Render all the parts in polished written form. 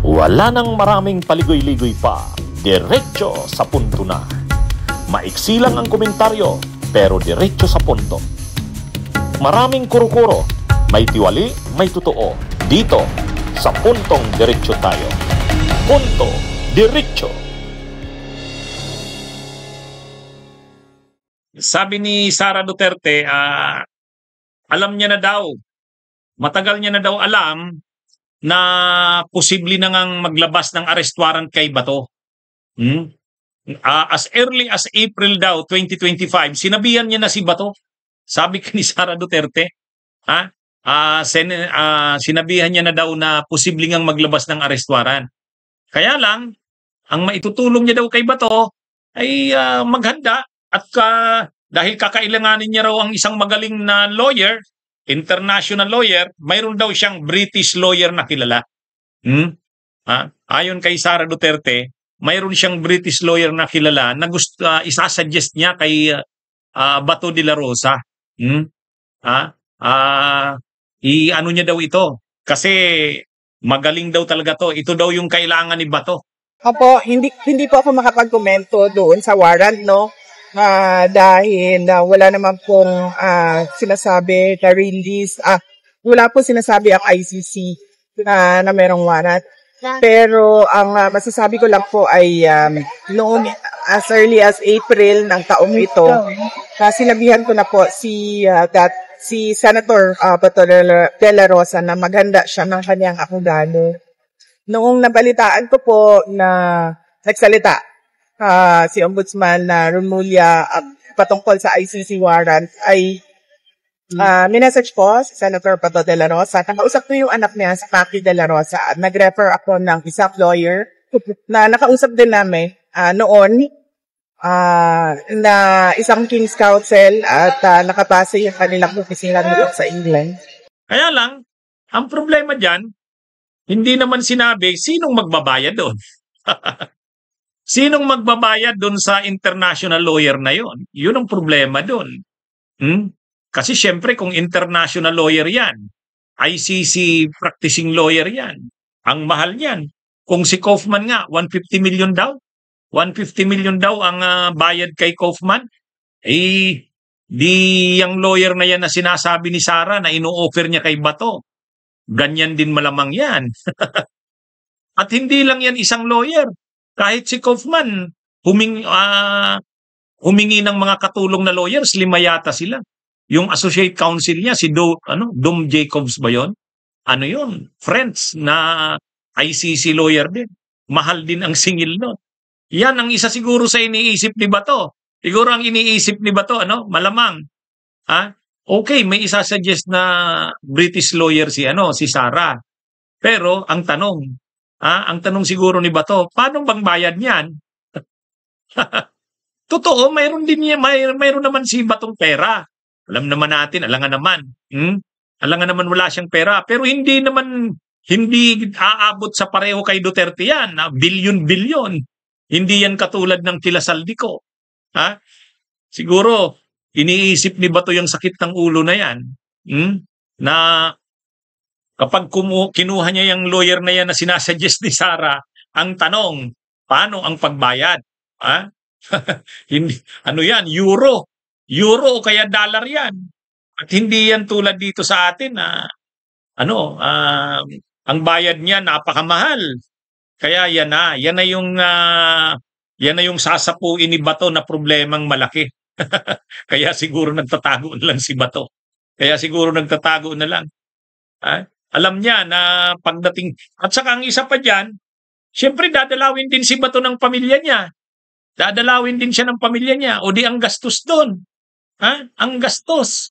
Wala nang maraming paligoy-ligoy pa, diretso sa punto na. Maiksi lang ang komentaryo, pero diretso sa punto. Maraming kuro-kuro, may tiwali, may totoo. Dito, sa Puntong Diretso tayo. Punto Diretso. Sabi ni Sara Duterte, alam niya na daw, matagal niya na daw alam na posible na ngang maglabas ng arrest warrant kay Bato. As early as April daw, 2025, sinabihan niya na si Bato. Sabi ni Sara Duterte, sinabihan niya na daw na posible ngang maglabas ng arrest warrant. Kaya lang, ang maitutulong niya daw kay Bato ay maghanda at dahil kakailanganin niya raw ang isang magaling na lawyer, international lawyer, mayroon daw siyang British lawyer na kilala. Ayon kay Sara Duterte, mayroon siyang British lawyer na kilala na gusto isasuggest niya kay Bato de la Rosa. Ano niya daw ito kasi magaling daw talaga to. Ito daw yung kailangan ni Bato. Opo, hindi po ako makapagkomento doon sa warrant, no? Dahil wala naman pong sinasabi na release. Wala po sinasabi ang ICC na merong warrant. Pero ang masasabi ko lang po ay noong as early as April ng taong ito, sinabihan ko na po si Senator Bato de la Rosa na maghanda siya ng kanyang abogado. Noong nabalitaan ko po na nagsalita si Ombudsman na Remulla patungkol sa ICC warrant ay minessage po si Senator Bato de la Rosa. Nakausap ko yung anak niya, si Paki de la Rosa, at nag-refer ako ng isang lawyer na nakausap din namin noon na isang King's Counsel at nakapasa yung kanilang opisina nito sa England. Kaya lang, ang problema dyan, hindi naman sinabi sinong magbabayad doon. Sinong magbabayad doon sa international lawyer na yon? Yun ang problema doon. Kasi syempre kung international lawyer yan, ICC practicing lawyer yan, ang mahal yan. Kung si Kaufman nga, 150 million daw. 150 million daw ang bayad kay Kaufman. Di yung lawyer na yan na sinasabi ni Sara na ino-offer niya kay Bato. Ganyan din malamang yan. At hindi lang yan isang lawyer. Kahit si Kaufman, humingi ng mga katulong na lawyers, 5 yata sila. Yung associate counsel niya, si Dom Jacobs ba yun? Ano yun? Friends na ICC lawyer din. Mahal din ang singil nun. Yan ang isa siguro sa iniisip ni Bato. Siguro ang iniisip ni Bato, malamang. Okay, may isa-suggest na British lawyer si Sara. Pero ang tanong siguro ni Bato, paano bang bayad niyan? Totoo, mayroon naman si Batong pera. Alam naman natin, alangan naman wala siyang pera. Pero hindi aabot sa pareho kay Duterte yan, bilyon-bilyon. Hindi yan katulad ng kila Saldico. Siguro, iniisip ni Bato yung sakit ng ulo na yan. Na kapag kinuha niya yung lawyer na yan na sinasuggest ni Sara, ang tanong, paano ang pagbayad? Yan? Euro o kaya dollar yan. At hindi yan tulad dito sa atin na ang bayad niya napakamahal. Kaya yan na yung sasapuin ni Bato na problemang malaki. Kaya siguro nagtatago na lang si Bato. Alam niya na pagdating, at saka ang isa pa dyan, siyempre dadalawin din si Bato ng pamilya niya. Dadalawin din siya ng pamilya niya. O di ang gastos doon. Ang gastos.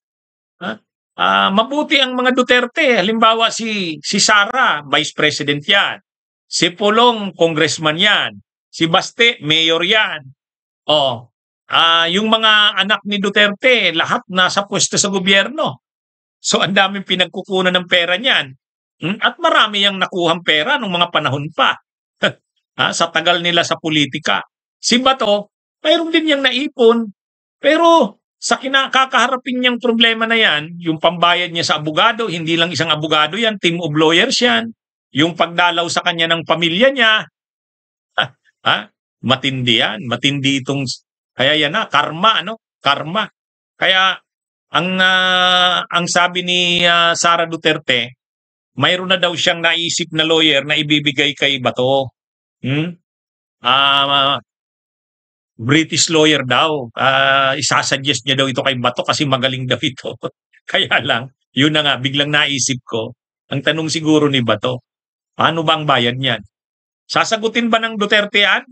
Mabuti ang mga Duterte. Halimbawa si Sara, Vice President yan. Si Pulong, Congressman yan. Si Baste, Mayor yan. Yung mga anak ni Duterte, lahat nasa pwesto sa gobyerno. So ang daming pinagkukunan ng pera niyan. At marami yung nakuhang pera nung mga panahon pa. Sa tagal nila sa politika. Si Bato, mayroon din niyang naipon. Pero sa kakaharapin niyang problema na yan, yung pambayad niya sa abogado, hindi lang isang abogado yan, team of lawyers yan. yung pagdalaw sa kanya ng pamilya niya, matindi yan. Matindi itong, kaya yan na, karma, ano? Karma. Kaya, ang sabi ni Sara Duterte, mayroon na daw siyang naisip na lawyer na ibibigay kay Bato. British lawyer daw. Isasuggest niya daw ito kay Bato kasi magaling daw ito. Kaya lang, yun na nga, biglang naisip ko. Ang tanong siguro ni Bato, paano ba ang bayad niyan? Sasagutin ba ng Duterte yan?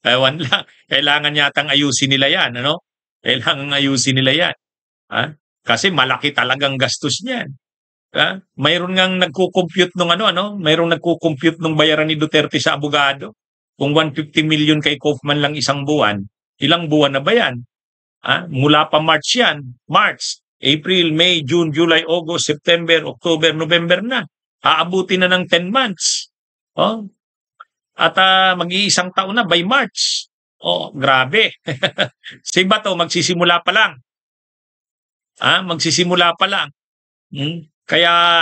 Ewan lang. Kailangan yatang ayusin nila yan, ano? Kailangan ayusin nila yan. Kasi malaki talagang gastos niyan. Mayroon ngang nagko-compute nung mayroong nagko-compute nung bayaran ni Duterte sa abogado. Kung 150 million kay Kaufman lang isang buwan, ilang buwan na ba yan? Mula pa March yan. March, April, May, June, July, August, September, October, November na. Aabuti na ng 10 months. At mag-iisang taon na by March. Grabe. Si Bato, magsisimula pa lang. Magsisimula pa lang. Kaya,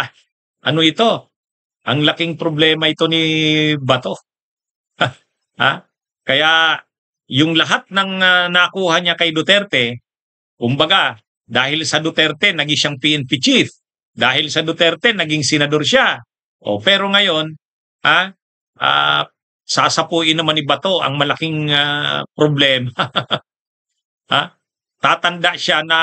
ano ito? Ang laking problema ito ni Bato. Kaya, yung lahat ng nakuha niya kay Duterte, kumbaga, dahil sa Duterte, naging siyang PNP chief. Dahil sa Duterte, naging senador siya. Pero ngayon, sasapuin naman ni Bato ang malaking problema. Tatanda siya na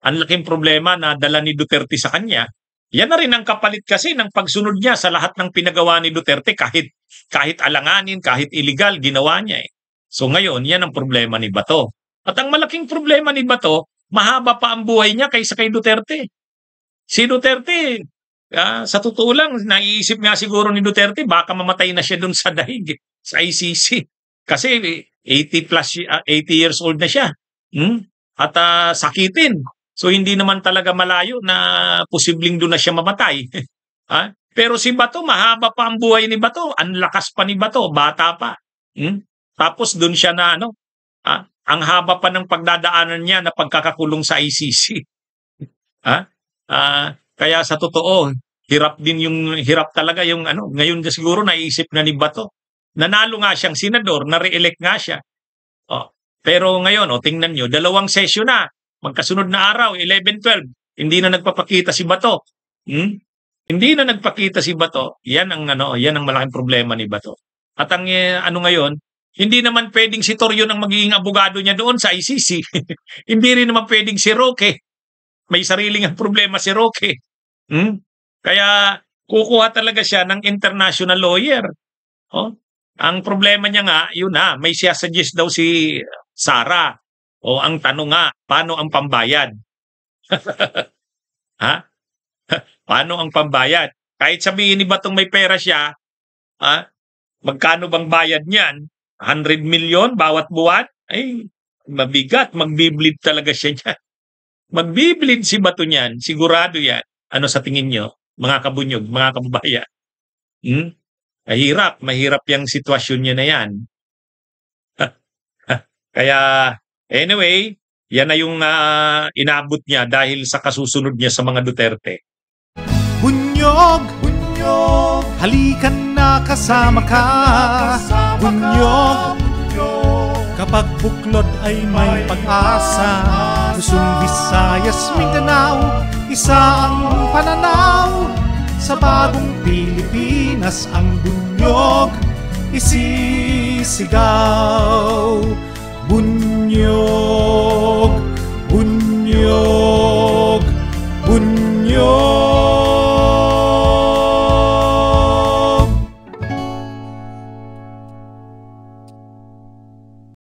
ang laking problema na dala ni Duterte sa kanya. Yan na rin ang kapalit kasi ng pagsunod niya sa lahat ng pinagawa ni Duterte kahit alanganin, kahit illegal, ginawa niya eh. So ngayon, yan ang problema ni Bato. At ang malaking problema ni Bato, mahaba pa ang buhay niya kaysa kay Duterte. Si Duterte, sa totoo lang, naiisip nga siguro ni Duterte, baka mamatay na siya dun sa daig, sa ICC. Kasi 80 years old na siya. At sakitin. So hindi naman talaga malayo na posibleng doon na siya mamatay. Pero si Bato, mahaba pa ang buhay ni Bato. Ang lakas pa ni Bato, bata pa. Tapos doon siya na ang haba pa ng pagdadaanan niya na pagkakakulong sa ICC. Kaya sa totoo, hirap talaga yung ngayon siguro naiisip na ni Bato. Nanalo nga siyang senador, na-re-elect nga siya. Pero ngayon, tingnan nyo, 2 session na. Magkasunod na araw, 11-12, hindi na nagpapakita si Bato. Hindi na nagpakita si Bato. Yan ang malaking problema ni Bato. At ang ngayon, hindi naman pwedeng si Torrio ang magiging abogado niya doon sa ICC. Hindi rin naman pwedeng si Roque. May sariling problema si Roque. Kaya kukuha talaga siya ng international lawyer. Ang problema niya nga, yun may siya-suggest daw si Sara. Ang tanong nga, paano ang pambayad? Paano ang pambayad? Kahit sabihin ni Batong may pera siya, magkano bang bayad niyan? 100 million bawat buwan? Ay, mabigat. Magbiblid talaga siya niyan. Magbiblid si Bato niyan. Sigurado yan. Ano sa tingin nyo? Mga kabunyog, mga kababayan. Mahirap yung sitwasyon niya na yan. Kaya, anyway, yan na yung inabot niya dahil sa kasusunod niya sa mga Duterte. Bunyog, halikan na kasama ka. Bunyog, kapag buklod ay may pag-asa. Luzon, Visayas, Mindanao, isa ang pananaw. Sa bagong Pilipinas ang bunyog isisigaw. Bunyog.